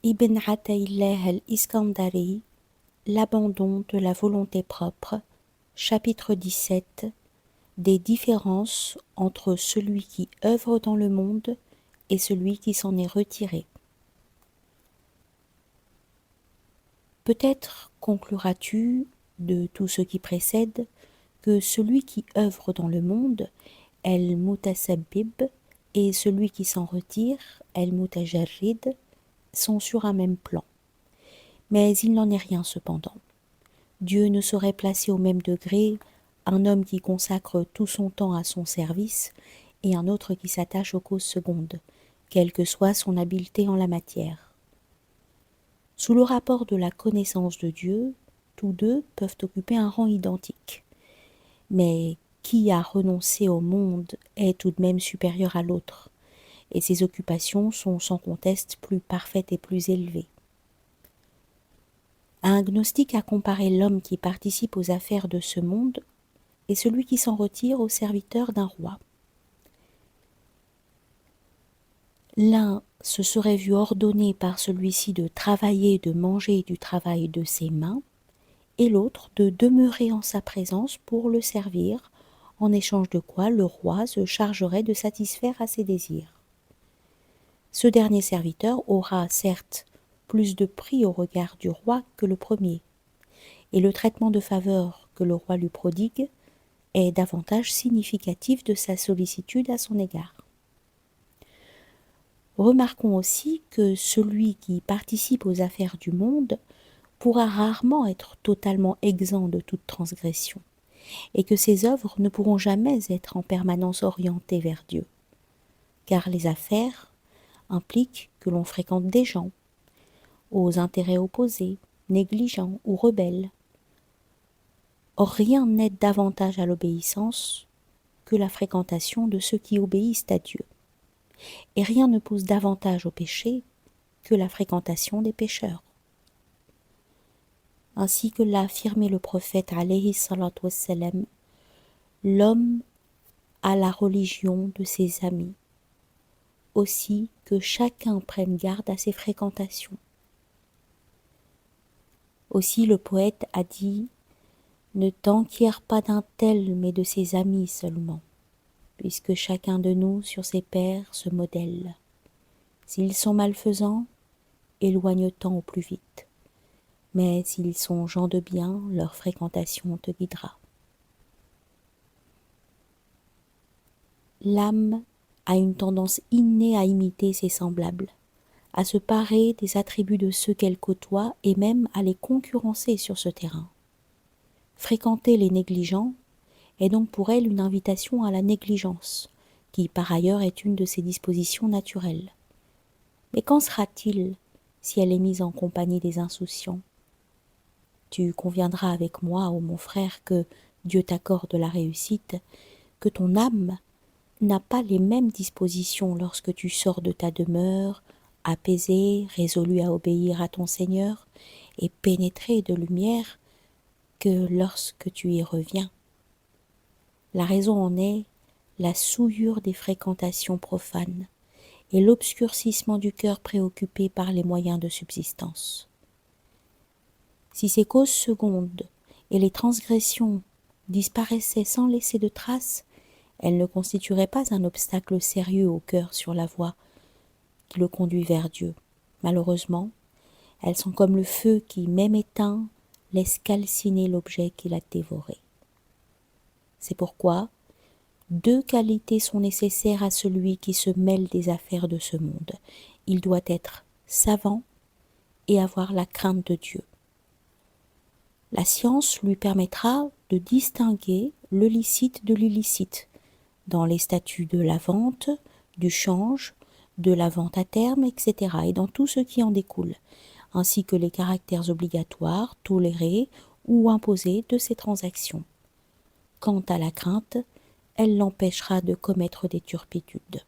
Ibn Ataillah al-Iskandari, l'abandon de la volonté propre, chapitre 17, des différences entre celui qui œuvre dans le monde et celui qui s'en est retiré. Peut-être concluras-tu de tout ce qui précède que celui qui œuvre dans le monde, el-mutasabbib, et celui qui s'en retire, el-mutajarrid, sont sur un même plan. Mais il n'en est rien cependant. Dieu ne saurait placer au même degré un homme qui consacre tout son temps à son service et un autre qui s'attache aux causes secondes, quelle que soit son habileté en la matière. Sous le rapport de la connaissance de Dieu, tous deux peuvent occuper un rang identique. Mais qui a renoncé au monde est tout de même supérieur à l'autre, et ses occupations sont sans conteste plus parfaites et plus élevées. Un gnostique a comparé l'homme qui participe aux affaires de ce monde et celui qui s'en retire au serviteur d'un roi. L'un se serait vu ordonner par celui-ci de travailler, de manger du travail de ses mains, et l'autre de demeurer en sa présence pour le servir, en échange de quoi le roi se chargerait de satisfaire à ses désirs. Ce dernier serviteur aura certes plus de prix au regard du roi que le premier, et le traitement de faveur que le roi lui prodigue est davantage significatif de sa sollicitude à son égard. Remarquons aussi que celui qui participe aux affaires du monde pourra rarement être totalement exempt de toute transgression, et que ses œuvres ne pourront jamais être en permanence orientées vers Dieu, car les affaires impliquent que l'on fréquente des gens, aux intérêts opposés, négligents ou rebelles. Or rien n'aide davantage à l'obéissance que la fréquentation de ceux qui obéissent à Dieu, et rien ne pousse davantage au péché que la fréquentation des pécheurs. Ainsi que l'a affirmé le prophète alayhi salatu wassalam, l'homme a la religion de ses amis, aussi que chacun prenne garde à ses fréquentations. Aussi le poète a dit « Ne t'enquiers pas d'un tel, mais de ses amis seulement, puisque chacun de nous sur ses pairs se modèle. S'ils sont malfaisants, éloigne-t'en au plus vite, mais s'ils sont gens de bien, leur fréquentation te guidera. » L'âme a une tendance innée à imiter ses semblables, à se parer des attributs de ceux qu'elle côtoie et même à les concurrencer sur ce terrain. Fréquenter les négligents est donc pour elle une invitation à la négligence, qui par ailleurs est une de ses dispositions naturelles. Mais qu'en sera-t-il si elle est mise en compagnie des insouciants? Tu conviendras avec moi, ô mon frère, que Dieu t'accorde la réussite, que ton âme n'a pas les mêmes dispositions lorsque tu sors de ta demeure, apaisé, résolu à obéir à ton Seigneur et pénétré de lumière, que lorsque tu y reviens. La raison en est la souillure des fréquentations profanes et l'obscurcissement du cœur préoccupé par les moyens de subsistance. Si ces causes secondes et les transgressions disparaissaient sans laisser de traces, elles ne constitueraient pas un obstacle sérieux au cœur sur la voie qui le conduit vers Dieu. Malheureusement, elles sont comme le feu qui, même éteint, laisse calciner l'objet qu'il a dévoré. C'est pourquoi deux qualités sont nécessaires à celui qui se mêle des affaires de ce monde. Il doit être savant et avoir la crainte de Dieu. La science lui permettra de distinguer le licite de l'illicite dans les statuts de la vente, du change, de la vente à terme, etc. et dans tout ce qui en découle, ainsi que les caractères obligatoires, tolérés ou imposés de ces transactions. Quant à la crainte, elle l'empêchera de commettre des turpitudes.